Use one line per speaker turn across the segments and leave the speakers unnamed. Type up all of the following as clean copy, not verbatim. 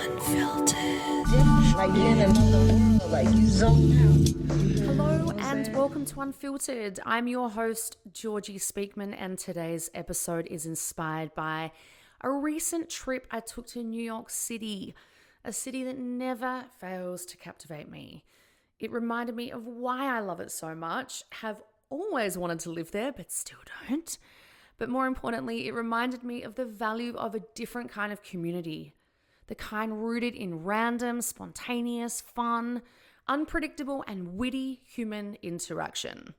Unfiltered. Like you're in another world, like you zoned out.
Hello and welcome to Unfiltered. I'm your host, Georgii Speakman, and today's episode is inspired by a recent trip I took to New York City, a city that never fails to captivate me. It reminded me of why I love it so much, have always wanted to live there, but still don't. But more importantly, it reminded me of the value of a different kind of community, the kind rooted in random, spontaneous, fun, unpredictable, and witty human interaction.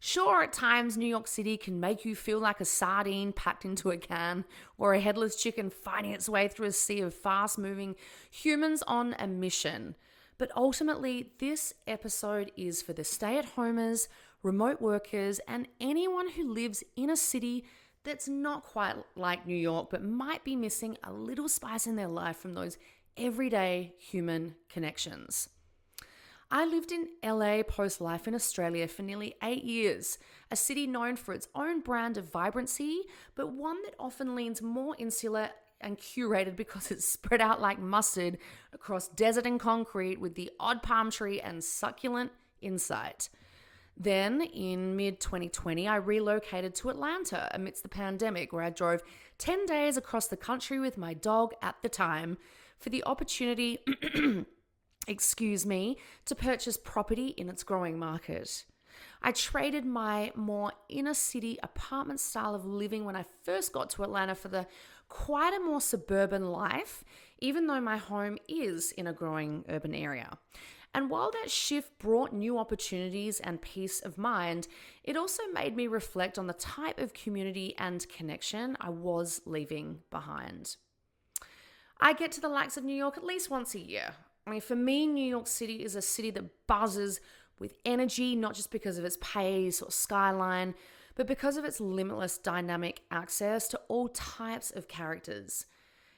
Sure, at times New York City can make you feel like a sardine packed into a can or a headless chicken fighting its way through a sea of fast-moving humans on a mission. But ultimately, this episode is for the stay-at-homers, remote workers, and anyone who lives in a city that's not quite like New York, but might be missing a little spice in their life from those everyday human connections. I lived in LA post-life in Australia for nearly 8 years, a city known for its own brand of vibrancy, but one that often leans more insular and curated because it's spread out like mustard across desert and concrete with the odd palm tree and succulent insight. Then, in mid-2020, I relocated to Atlanta amidst the pandemic, where I drove 10 days across the country with my dog at the time for the opportunity, to purchase property in its growing market. I traded my more inner-city apartment style of living when I first got to Atlanta for the quite a more suburban life, even though my home is in a growing urban area. And while that shift brought new opportunities and peace of mind, it also made me reflect on the type of community and connection I was leaving behind. I get to the likes of New York at least once a year. I mean, for me, New York City is a city that buzzes with energy, not just because of its pace or skyline, but because of its limitless dynamic access to all types of characters.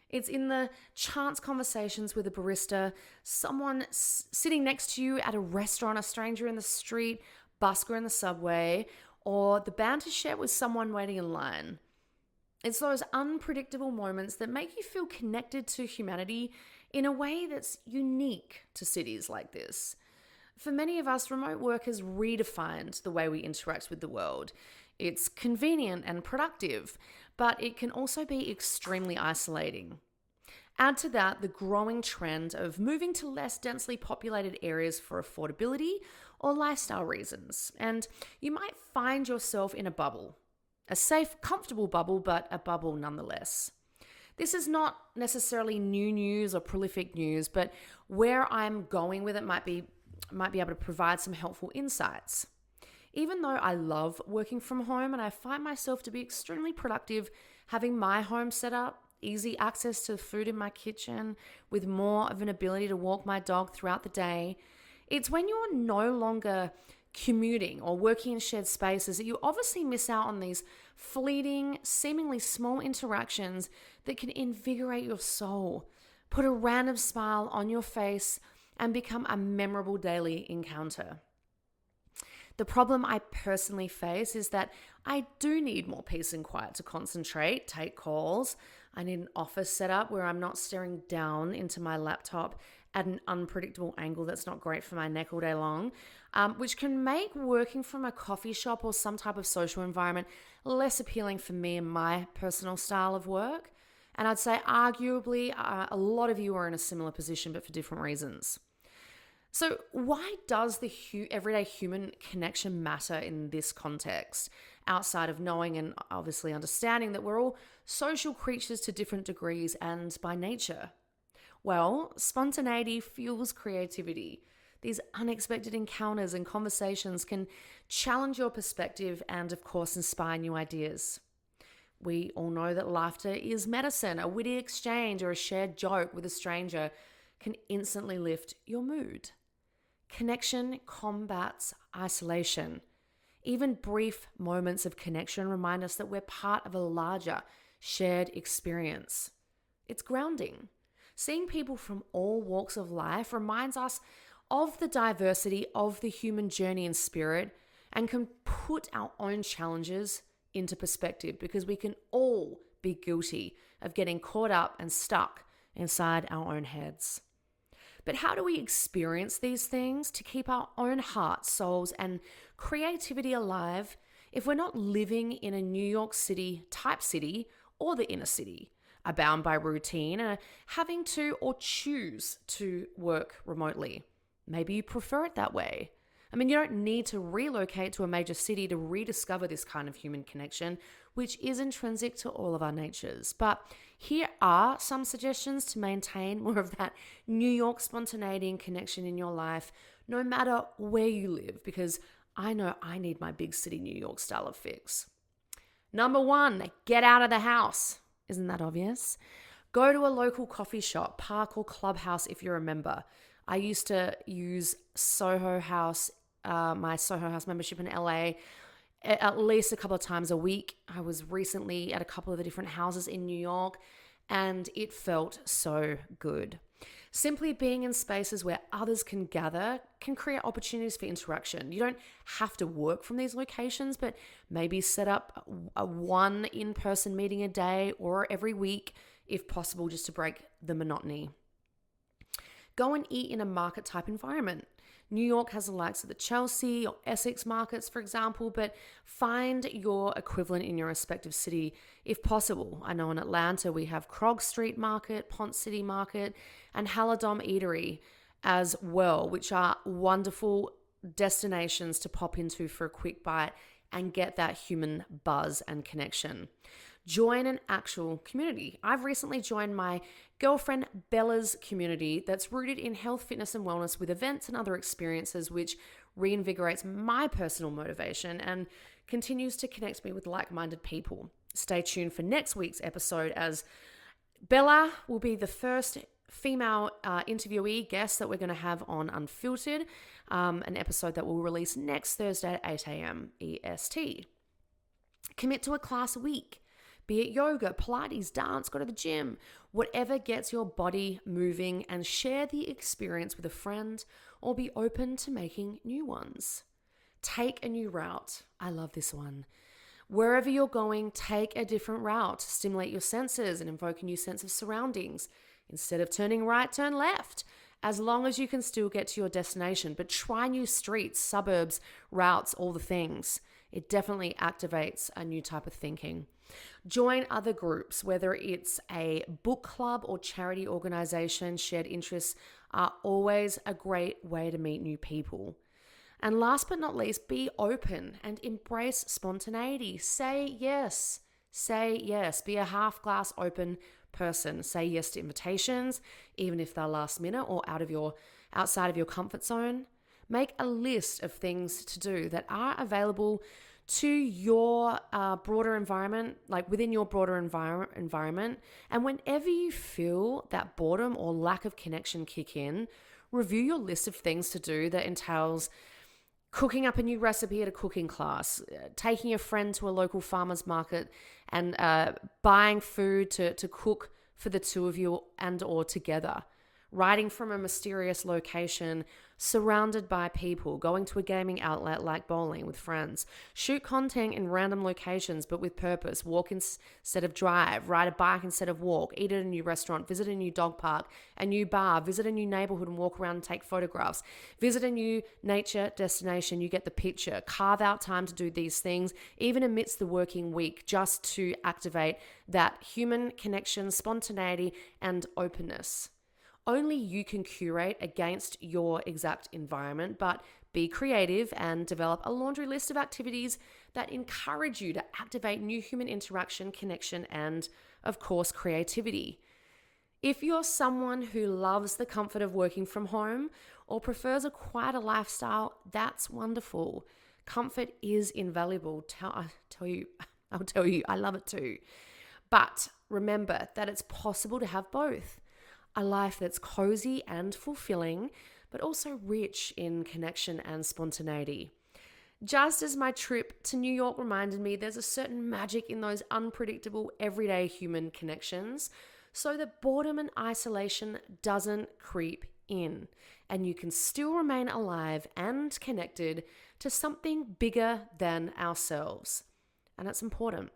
It's in the chance conversations with a barista, someone sitting next to you at a restaurant, a stranger in the street, busker in the subway, or the banter shared with someone waiting in line. It's those unpredictable moments that make you feel connected to humanity in a way that's unique to cities like this. For many of us, remote work has redefined the way we interact with the world. It's convenient and productive, but it can also be extremely isolating. Add to that the growing trend of moving to less densely populated areas for affordability or lifestyle reasons, and you might find yourself in a bubble. A safe, comfortable bubble, but a bubble nonetheless. This is not necessarily new news or prolific news, but where I'm going with it might be able to provide some helpful insights. Even though I love working from home and I find myself to be extremely productive having my home set up, easy access to food in my kitchen, with more of an ability to walk my dog throughout the day, it's when you're no longer commuting or working in shared spaces that you obviously miss out on these fleeting, seemingly small interactions that can invigorate your soul, put a random smile on your face, and become a memorable daily encounter. The problem I personally face is that I do need more peace and quiet to concentrate, take calls. I need an office setup where I'm not staring down into my laptop at an unpredictable angle that's not great for my neck all day long, which can make working from a coffee shop or some type of social environment less appealing for me and my personal style of work. And I'd say arguably a lot of you are in a similar position, but for different reasons. So why does the everyday human connection matter in this context, outside of knowing and obviously understanding that we're all social creatures to different degrees and by nature? Well, spontaneity fuels creativity. These unexpected encounters and conversations can challenge your perspective and, of course, inspire new ideas. We all know that laughter is medicine. A witty exchange or a shared joke with a stranger can instantly lift your mood. Connection combats isolation. Even brief moments of connection remind us that we're part of a larger, shared experience. It's grounding. Seeing people from all walks of life reminds us of the diversity of the human journey and spirit, and can put our own challenges into perspective, because we can all be guilty of getting caught up and stuck inside our own heads. But how do we experience these things to keep our own hearts, souls, and creativity alive if we're not living in a New York City type city or the inner city, are bound by routine and are having to or choose to work remotely? Maybe you prefer it that way. I mean, you don't need to relocate to a major city to rediscover this kind of human connection, which is intrinsic to all of our natures. But here are some suggestions to maintain more of that New York spontaneity and connection in your life, no matter where you live, because I know I need my big city New York style of fix. Number 1, get out of the house. Isn't that obvious? Go to a local coffee shop, park, or clubhouse if you're a member. I used to use Soho House, my Soho House membership in LA, at least a couple of times a week. I was recently at a couple of the different houses in New York, and it felt so good. Simply being in spaces where others can gather can create opportunities for interaction. You don't have to work from these locations, but maybe set up a one in-person meeting a day or every week, if possible, just to break the monotony. Go and eat in a market type environment. New York has the likes of the Chelsea or Essex markets, for example, but find your equivalent in your respective city if possible. I know in Atlanta we have Krog Street Market, Ponce City Market, and Halladom Eatery as well, which are wonderful destinations to pop into for a quick bite and get that human buzz and connection. Join an actual community. I've recently joined my girlfriend Bella's community that's rooted in health, fitness, and wellness with events and other experiences, which reinvigorates my personal motivation and continues to connect me with like-minded people. Stay tuned for next week's episode, as Bella will be the first female interviewee guest that we're going to have on Unfiltered, an episode that will release next Thursday at 8 a.m. EST. Commit to a class a week. Be it yoga, Pilates, dance, go to the gym, whatever gets your body moving, and share the experience with a friend or be open to making new ones. Take a new route. I love this one. Wherever you're going, take a different route. Stimulate your senses and invoke a new sense of surroundings. Instead of turning right, turn left. As long as you can still get to your destination, but try new streets, suburbs, routes, all the things. It definitely activates a new type of thinking. Join other groups, whether it's a book club or charity organization. Shared interests are always a great way to meet new people. And last but not least, be open and embrace spontaneity. Say yes. Say yes. Be a half glass open person. Say yes to invitations, even if they're last minute or outside of your comfort zone. Make a list of things to do that are available to your broader environment, like within your broader environment. And whenever you feel that boredom or lack of connection kick in, review your list of things to do that entails cooking up a new recipe at a cooking class, taking a friend to a local farmer's market and buying food to cook for the two of you and or together. Writing from a mysterious location, surrounded by people, going to a gaming outlet like bowling with friends, shoot content in random locations but with purpose, walk instead of drive, ride a bike instead of walk, eat at a new restaurant, visit a new dog park, a new bar, visit a new neighborhood and walk around and take photographs, visit a new nature destination. You get the picture. Carve out time to do these things, even amidst the working week, just to activate that human connection, spontaneity, and openness. Only you can curate against your exact environment, but be creative and develop a laundry list of activities that encourage you to activate new human interaction, connection, and, of course, creativity. If you're someone who loves the comfort of working from home or prefers a quieter lifestyle, that's wonderful. Comfort is invaluable. I'll tell you, I love it too. But remember that it's possible to have both. A life that's cozy and fulfilling, but also rich in connection and spontaneity. Just as my trip to New York reminded me there's a certain magic in those unpredictable, everyday human connections, so that boredom and isolation doesn't creep in, and you can still remain alive and connected to something bigger than ourselves. And that's important.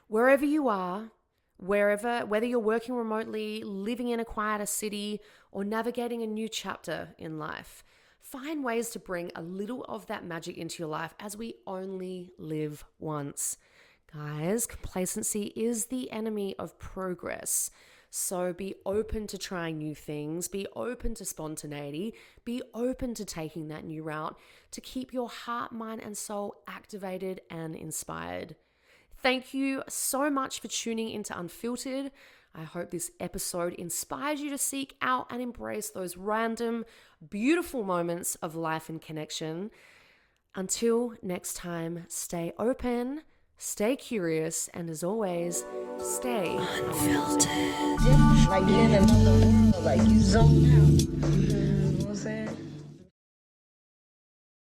Wherever you are, whether you're working remotely, living in a quieter city, or navigating a new chapter in life. Find ways to bring a little of that magic into your life, as we only live once. Guys, complacency is the enemy of progress. So be open to trying new things, be open to spontaneity, be open to taking that new route to keep your heart, mind, and soul activated and inspired. Thank you so much for tuning into Unfiltered. I hope this episode inspires you to seek out and embrace those random, beautiful moments of life and connection. Until next time, stay open, stay curious, and as always, stay unfiltered.
Like you're in another world, like you zoned out.